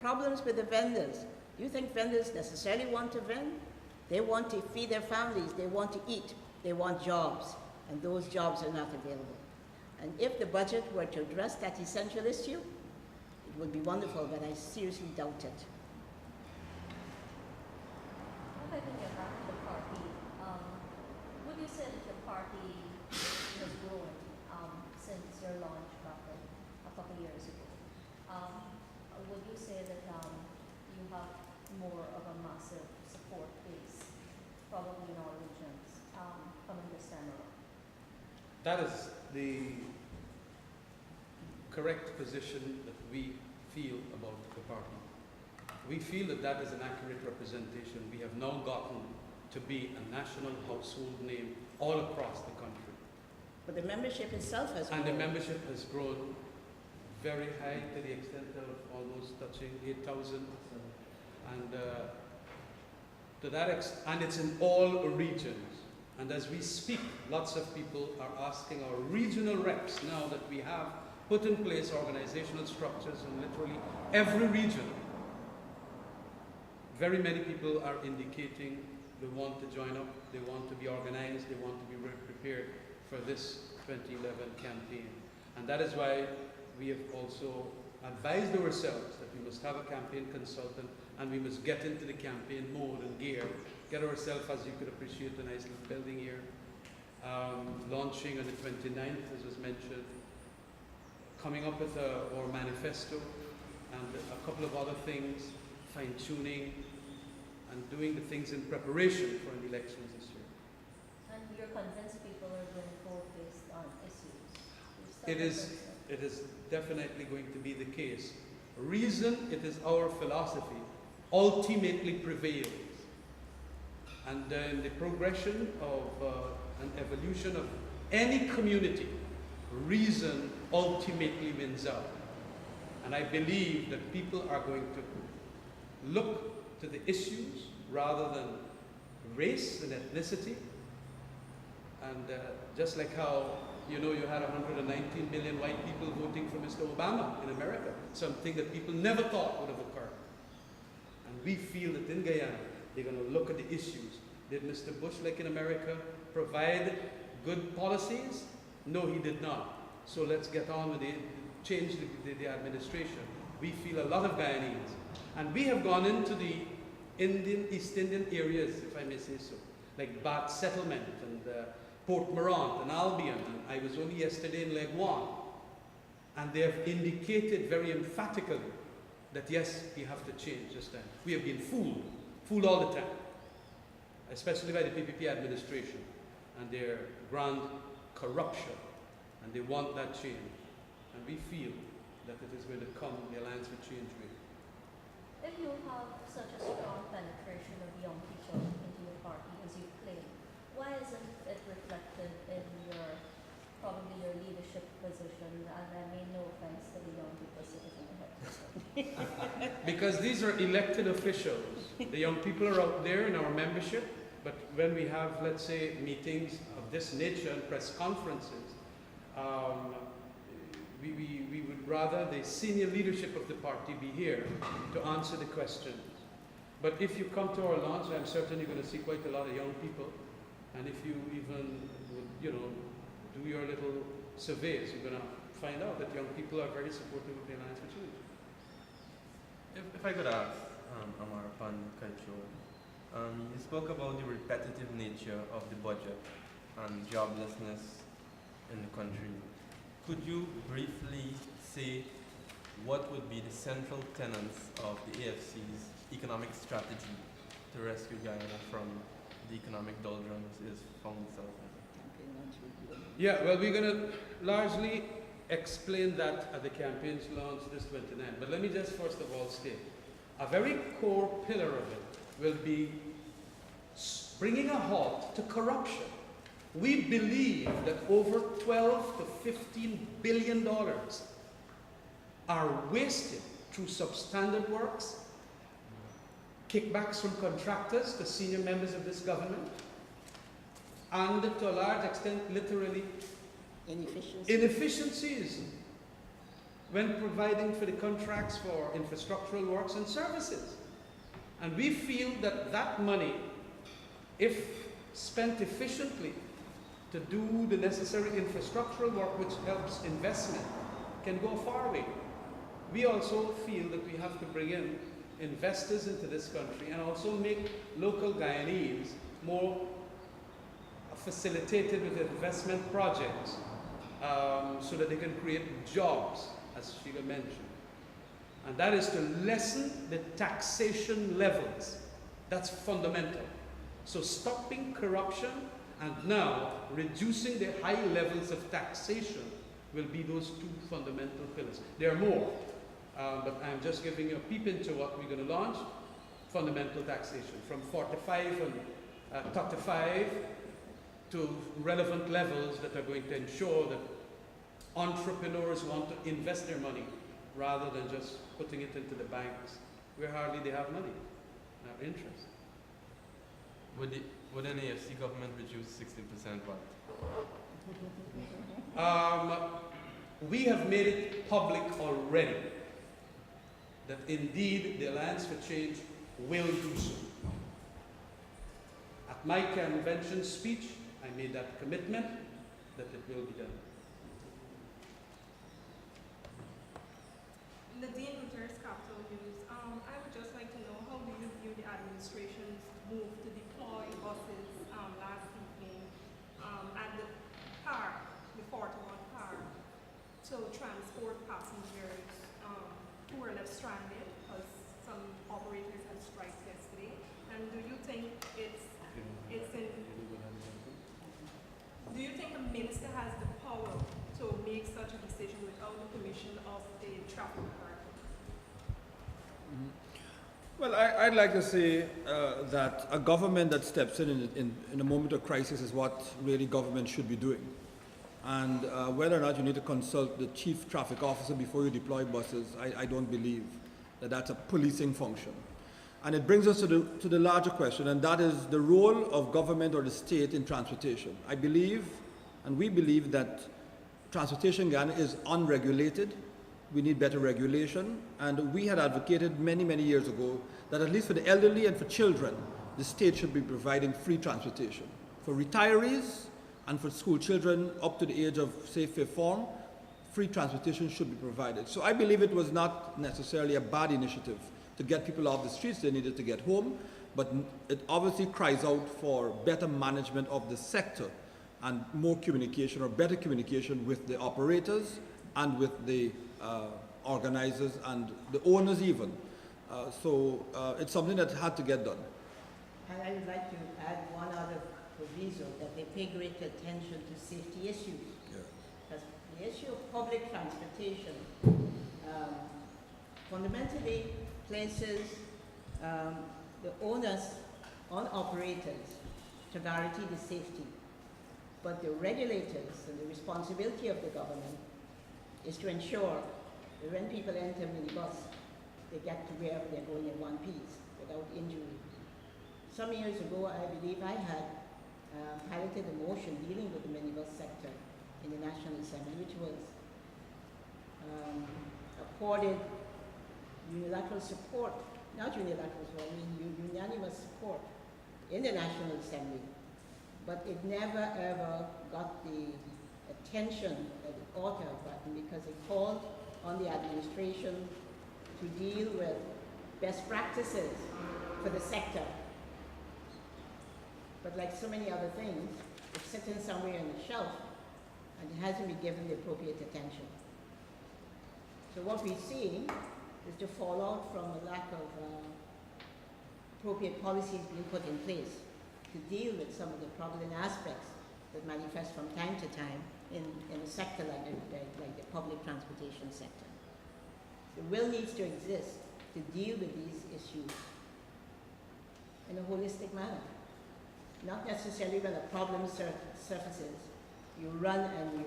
Problems with the vendors. Do you think vendors necessarily want to vend? They want to feed their families, they want to eat, they want jobs, and those jobs are not available. And if the budget were to address that essential issue, it would be wonderful, but I seriously doubt it. If I can get back to the party, would you say that your party has grown since your launch back a couple years ago? Would you say that you have more of a massive support base, probably in all regions, coming this time around? That is the correct position that we feel about the party. We feel that that is an accurate representation. We have now gotten to be a national household name all across the country. But the membership itself has grown. And the membership has grown very high to the extent of almost touching 8,000. And and it's in all regions. And as we speak, lots of people are asking our regional reps now that we have put in place organizational structures in literally every region. Very many people are indicating they want to join up, they want to be organized, they want to be prepared for this 2011 campaign. And that is why we have also advised ourselves that we must have a campaign consultant and we must get into the campaign mode and gear, get ourselves, as you could appreciate, a nice little building here, launching on the 29th, as was mentioned, coming up with our manifesto and a couple of other things, fine-tuning and doing the things in preparation for the elections this year. And you're convinced people are going to vote based on issues? It is definitely going to be the case. Reason, it is our philosophy, ultimately prevails. And in the progression of an evolution of any community, reason ultimately wins out. And I believe that people are going to look to the issues rather than race and ethnicity. And just like how, you know, you had 119 million white people voting for Mr. Obama in America, something that people never thought would have occurred. And we feel that in Guyana, they're going to look at the issues. Did Mr. Bush, like in America, provide good policies? No, he did not. So let's get on with it, change the administration. We feel a lot of Guyanese. And we have gone into the East Indian areas, if I may say so, like Bath Settlement and Port Morant and Albion. And I was only yesterday in Leguan. And they have indicated very emphatically that yes, we have to change this time. We have been fooled all the time, especially by the PPP administration and their grand corruption. And they want that change. And we feel that it is going to come the Alliance for Change way. If you have such a strong penetration of young people into your party as you claim, why isn't it reflected in probably your leadership position? And I mean no offense to the young people sitting in the head. Because these are elected officials. The young people are out there in our membership, but when we have, let's say, meetings of this nature and press conferences, we would rather the senior leadership of the party be here to answer the questions. But if you come to our launch, I'm certain you're going to see quite a lot of young people. And if you even would, you know, do your little surveys, you're going to find out that young people are very supportive of the Alliance for Change. If I could ask, Amar Pan Kaichor, you spoke about the repetitive nature of the budget and joblessness in the country. Could you briefly say what would be the central tenets of the AFC's economic strategy to rescue Guyana from the economic doldrums it found itself in? Yeah, well, we're going to largely explain that at the campaign's launch this 29. But let me just first of all state, a very core pillar of it will be bringing a halt to corruption. We believe that over 12 to 15 billion dollars are wasted through substandard works, kickbacks from contractors to senior members of this government, and to a large extent, literally, inefficiencies. when providing for the contracts for infrastructural works and services. And we feel that that money, if spent efficiently to do the necessary infrastructural work which helps investment, can go a far way. We also feel that we have to bring in investors into this country and also make local Guyanese more facilitated with investment projects so that they can create jobs, as Sheila mentioned. And that is to lessen the taxation levels. That's fundamental. So stopping corruption and now reducing the high levels of taxation will be those two fundamental pillars. There are more, but I'm just giving you a peep into what we're going to launch. Fundamental taxation from 45 and 35 to relevant levels that are going to ensure that entrepreneurs want to invest their money rather than just putting it into the banks where hardly they have money, have interest. Would an AFC government reduce 16% VAT? We have made it public already that indeed the Alliance for Change will do so. At my convention speech, I made that commitment that it will be done. Nadine Guterres, Capital News. I would just like to know, how do you view the administration's move to deploy buses last evening at the park, the part4 park, to transport passengers who were left stranded because some operators had strikes yesterday? And do you think do you think a minister has the power to make such a decision without the permission of the traffic authority? Well, I'd like to say that a government that steps in a moment of crisis is what really government should be doing. And whether or not you need to consult the chief traffic officer before you deploy buses, I don't believe that that's a policing function. And it brings us to the larger question, and that is the role of government or the state in transportation. I believe, and we believe, that transportation in Ghana is unregulated. We need better regulation, and we had advocated many, many years ago that at least for the elderly and for children, the state should be providing free transportation. For retirees and for school children up to the age of, say, 5th form, free transportation should be provided. So I believe it was not necessarily a bad initiative to get people off the streets. They needed to get home, but it obviously cries out for better management of the sector and more communication or better communication with the operators and with the organizers and the owners even. So it's something that had to get done. And I would like to add one other proviso, that they pay great attention to safety issues. Yeah. Because the issue of public transportation fundamentally places the onus on operators to guarantee the safety. But the regulators and the responsibility of the government is to ensure that when people enter minibus, they get to wherever they're going in one piece without injury. Some years ago, I believe I had piloted a motion dealing with the minibus sector in the National Assembly, which was accorded unilateral support, not unilateral support, I mean unanimous support in the National Assembly. But it never ever got the attention that it ought to have gotten, because it called on the administration to deal with best practices for the sector. But like so many other things, it's sitting somewhere on the shelf and it hasn't been given the appropriate attention. So what we're seeing is the fallout from a lack of appropriate policies being put in place to deal with some of the prevalent aspects that manifest from time to time in a sector like the public transportation sector. The will needs to exist to deal with these issues in a holistic manner. Not necessarily when a problem surfaces, you run and you